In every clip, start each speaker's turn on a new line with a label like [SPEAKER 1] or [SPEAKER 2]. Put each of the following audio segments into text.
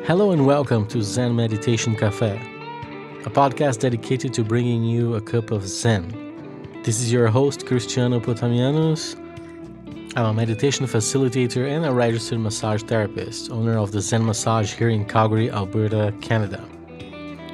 [SPEAKER 1] Hello and welcome to Zen Meditation Cafe, a podcast dedicated to bringing you a cup of Zen. This is your host, Cristiano. I'm a meditation facilitator and a registered massage therapist, owner of the Zen Massage here in Calgary, Alberta, Canada.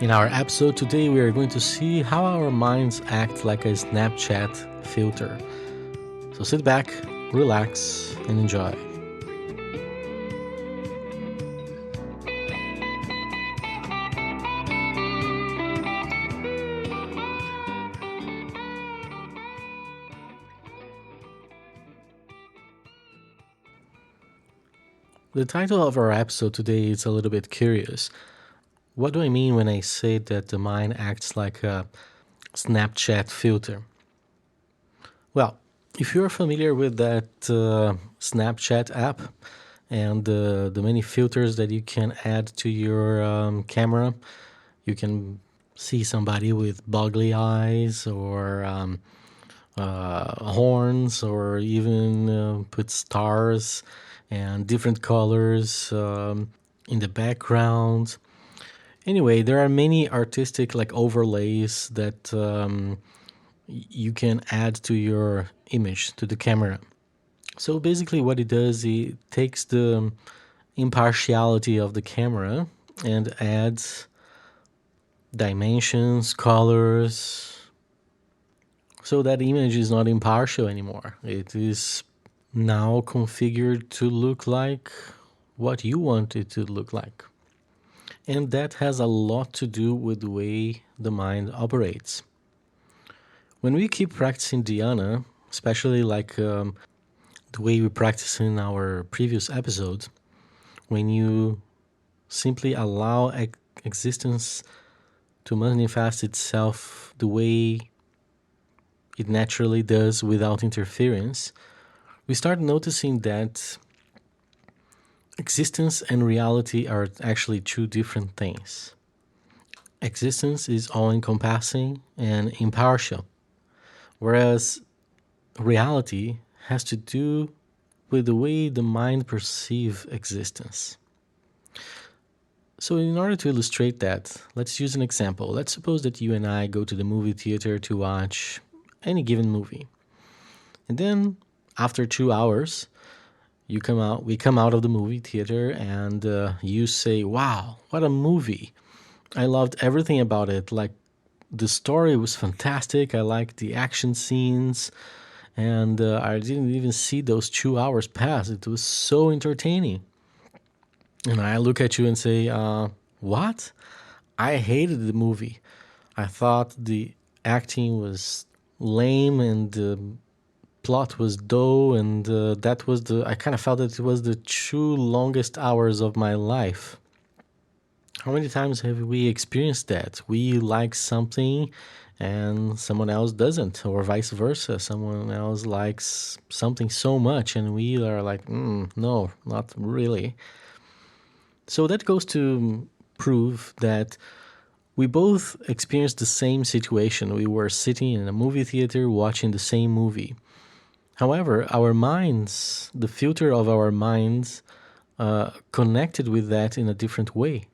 [SPEAKER 1] In our episode today, we are going to see how our minds act like a Snapchat filter. So sit back, relax, and enjoy. The title of our episode today is a little bit curious. What do I mean when I say that the mind acts like a Snapchat filter? Well, if you're familiar with that Snapchat app and the many filters that you can add to your camera, you can see somebody with boggly eyes or horns, or even put stars and different colors in the background. Anyway, there are many artistic overlays that you can add to your image, to the camera. So basically what it does, it takes the impartiality of the camera and adds dimensions, colors, so that image is not impartial anymore. It is now configured to look like what you want it to look like. And that has a lot to do with the way the mind operates. When we keep practicing dhyana, especially the way we practice in our previous episodes, when you simply allow existence to manifest itself the way it naturally does without interference, we start noticing that existence and reality are actually two different things. Existence is all-encompassing and impartial, whereas reality has to do with the way the mind perceives existence. So in order to illustrate that, let's use an example. Let's suppose that you and I go to the movie theater to watch any given movie. And then after 2 hours, we come out of the movie theater and you say, wow, what a movie. I loved everything about it. Like, the story was fantastic. I liked the action scenes. And I didn't even see those 2 hours pass. It was so entertaining. And I look at you and say, what? I hated the movie. I thought the acting was lame and the plot was dull, and I kind of felt that it was the 2 longest hours of my life. How many times have we experienced that? We like something and someone else doesn't, or vice versa. Someone else likes something so much and we are like, no, not really. So that goes to prove that we both experienced the same situation. We were sitting in a movie theater watching the same movie. However, our minds, the filter of our minds, connected with that in a different way.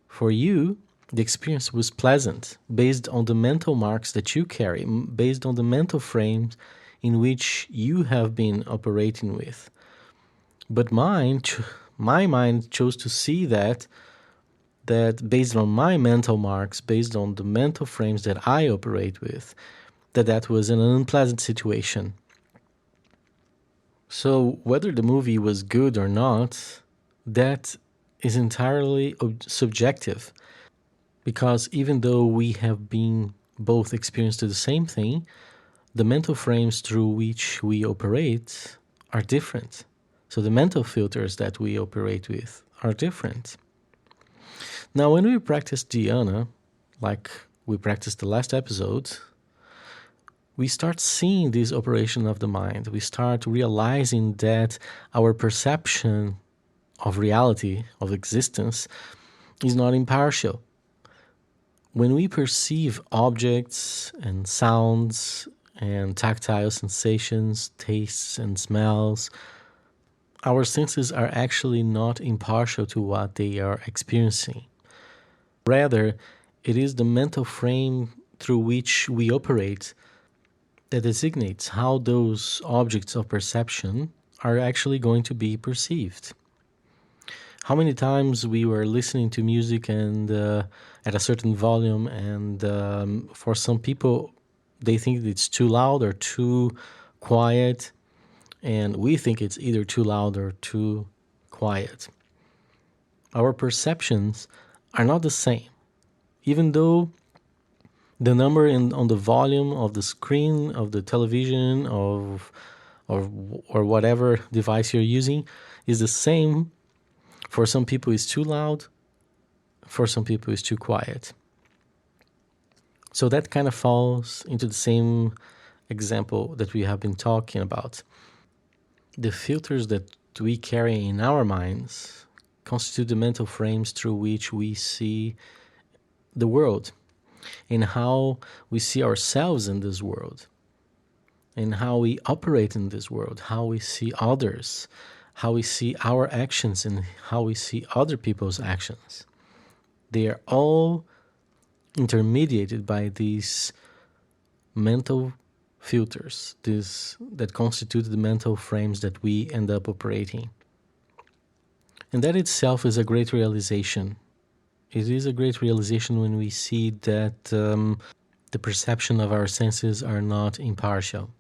[SPEAKER 1] For you, the experience was pleasant, based on the mental marks that you carry, based on the mental frames in which you have been operating with. But my mind chose to see that based on my mental marks, based on the mental frames that I operate with, that was an unpleasant situation. So whether the movie was good or not, that is entirely subjective, because even though we have been both experienced the same thing, the mental frames through which we operate are different. So the mental filters that we operate with are different. Now, when we practice dhyana, like we practiced the last episode, we start seeing this operation of the mind. We start realizing that our perception of reality, of existence, is not impartial. When we perceive objects and sounds and tactile sensations, tastes and smells, our senses are actually not impartial to what they are experiencing. Rather, it is the mental frame through which we operate that designates how those objects of perception are actually going to be perceived. How many times we were listening to music and at a certain volume, and for some people, they think it's too loud or too quiet, and we think it's either too loud or too quiet. Our perceptions are not the same, even though the number on the volume of the screen of the television or whatever device you're using is the same. For some people it's too loud, for some people it's too quiet. So that kind of falls into the same example that we have been talking about. The filters that we carry in our minds constitute the mental frames through which we see the world, and how we see ourselves in this world, and how we operate in this world, how we see others, how we see our actions, and how we see other people's actions. They are all intermediated by these mental filters, that constitute the mental frames that we end up operating. And that itself is a great realization. It is a great realization when we see that the perception of our senses are not impartial.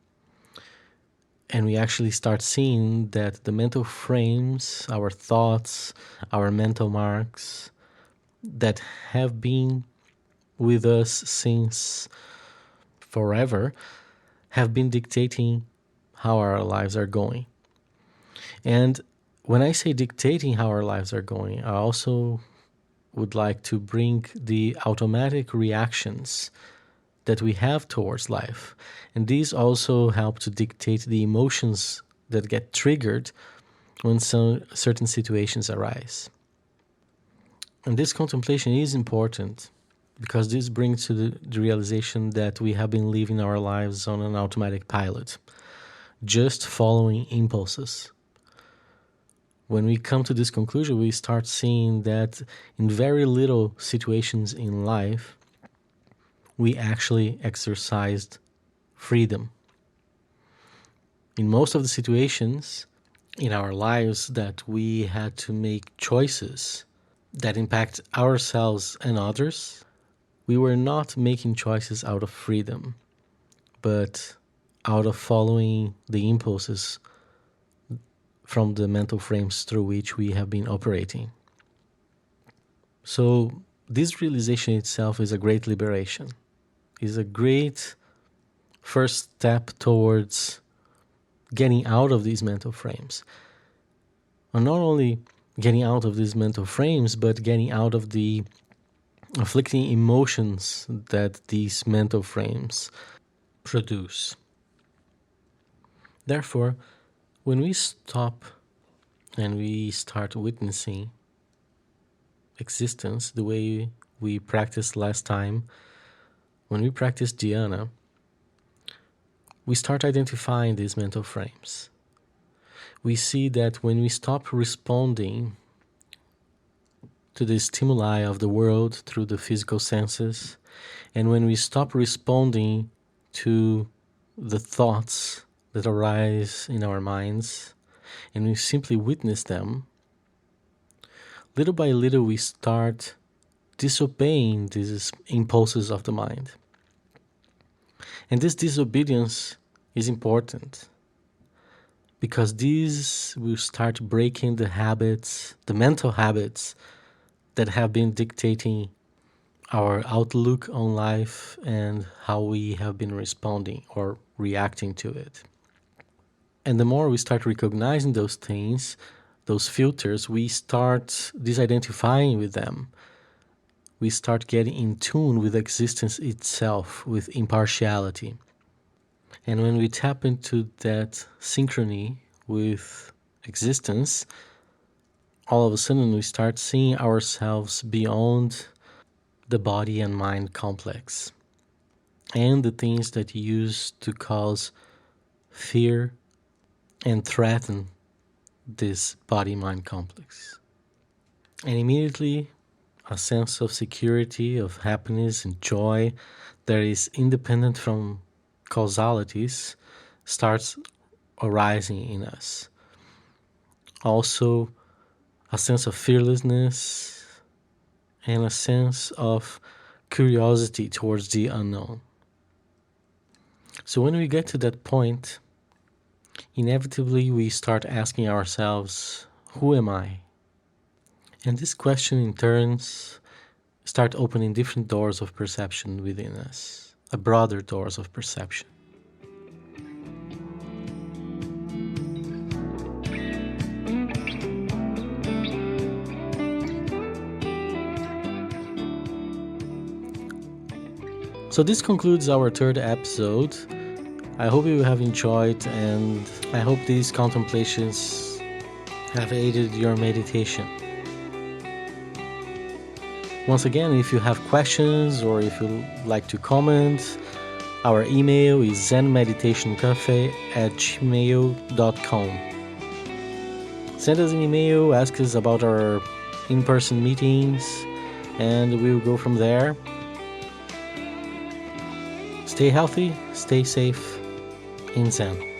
[SPEAKER 1] And we actually start seeing that the mental frames, our thoughts, our mental marks that have been with us since forever have been dictating how our lives are going. And when I say dictating how our lives are going, I also would like to bring the automatic reactions that we have towards life. And these also help to dictate the emotions that get triggered when some certain situations arise. And this contemplation is important because this brings to the realization that we have been living our lives on an automatic pilot, just following impulses. When we come to this conclusion, we start seeing that in very little situations in life, we actually exercised freedom. In most of the situations in our lives that we had to make choices that impact ourselves and others, we were not making choices out of freedom, but out of following the impulses from the mental frames through which we have been operating. So this realization itself is a great liberation, is a great first step towards getting out of these mental frames. And not only getting out of these mental frames, but getting out of the afflicting emotions that these mental frames produce. Therefore, when we stop and we start witnessing existence the way we practiced last time, when we practice dhyana, we start identifying these mental frames. We see that when we stop responding to the stimuli of the world through the physical senses, and when we stop responding to the thoughts that arise in our minds, and we simply witness them, little by little we start disobeying these impulses of the mind. And this disobedience is important because these will start breaking the habits, the mental habits that have been dictating our outlook on life and how we have been responding or reacting to it. And the more we start recognizing those things, those filters, we start disidentifying with them. We start getting in tune with existence itself, with impartiality. And when we tap into that synchrony with existence, all of a sudden we start seeing ourselves beyond the body and mind complex and the things that used to cause fear and threaten this body-mind complex. And immediately, a sense of security, of happiness and joy that is independent from causalities starts arising in us. Also, a sense of fearlessness and a sense of curiosity towards the unknown. So when we get to that point, inevitably we start asking ourselves, who am I? And this question in turns start opening different doors of perception within us, a broader doors of perception. So this concludes our third episode. I hope you have enjoyed, and I hope these contemplations have aided your meditation. Once again, if you have questions or if you like to comment, our email is zenmeditationcafe@gmail.com. Send us an email, ask us about our in-person meetings, and we'll go from there. Stay healthy, stay safe, in Zen.